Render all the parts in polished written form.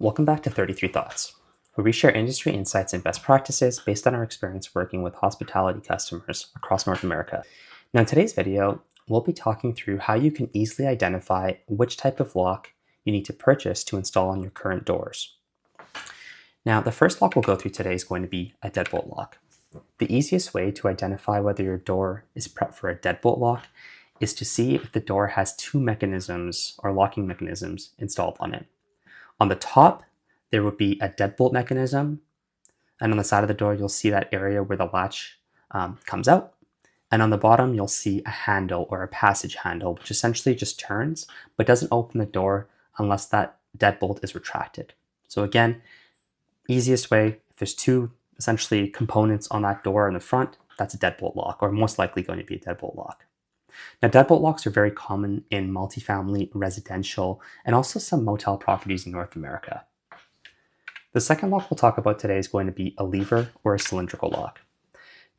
Welcome back to 33 Thoughts, where we share industry insights and best practices based on our experience working with hospitality customers across North America. Now, in today's video, we'll be talking through how you can easily identify which type of lock you need to purchase to install on your current doors. Now, the first lock we'll go through today is going to be a deadbolt lock. The easiest way to identify whether your door is prepped for a deadbolt lock is to see if the door has two mechanisms or locking mechanisms installed on it. On the top, there would be a deadbolt mechanism, and on the side of the door, you'll see that area where the latch comes out. And on the bottom, you'll see a handle or a passage handle, which essentially just turns, but doesn't open the door unless that deadbolt is retracted. So again, easiest way, if there's two essentially components on that door in the front, that's a deadbolt lock, or most likely going to be a deadbolt lock. Now, deadbolt locks are very common in multifamily, residential, and also some motel properties in North America. The second lock we'll talk about today is going to be a lever or a cylindrical lock.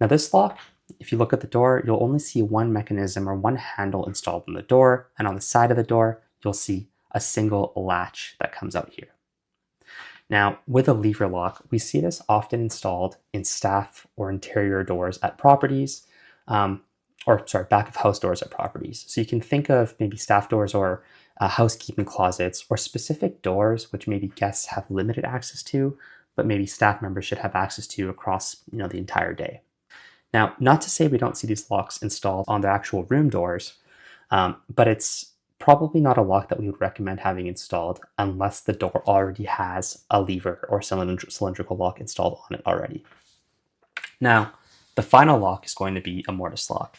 Now, this lock, if you look at the door, you'll only see one mechanism or one handle installed in the door, and on the side of the door, you'll see a single latch that comes out here. Now, with a lever lock, we see this often installed in staff or interior doors at properties, back of house doors at properties. So you can think of maybe staff doors or housekeeping closets or specific doors which maybe guests have limited access to, but maybe staff members should have access to across the entire day. Now, not to say we don't see these locks installed on the actual room doors, but it's probably not a lock that we would recommend having installed unless the door already has a lever or cylindrical lock installed on it already. Now, the final lock is going to be a mortise lock.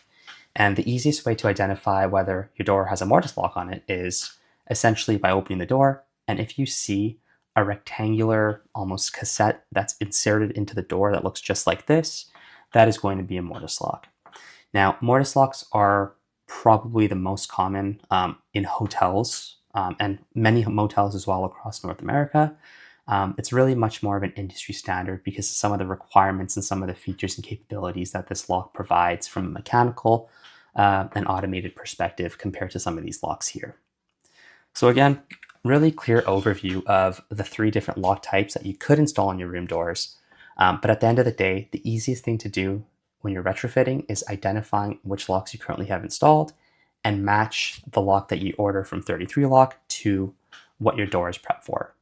And the easiest way to identify whether your door has a mortise lock on it is essentially by opening the door. And if you see a rectangular, almost cassette that's inserted into the door that looks just like this, that is going to be a mortise lock. Now, mortise locks are probably the most common in hotels and many motels as well across North America. It's really much more of an industry standard because of some of the requirements and some of the features and capabilities that this lock provides from a mechanical and automated perspective compared to some of these locks here. So again, really clear overview of the three different lock types that you could install on your room doors. But at the end of the day, the easiest thing to do when you're retrofitting is identifying which locks you currently have installed and match the lock that you order from 33 Lock to what your door is prepped for.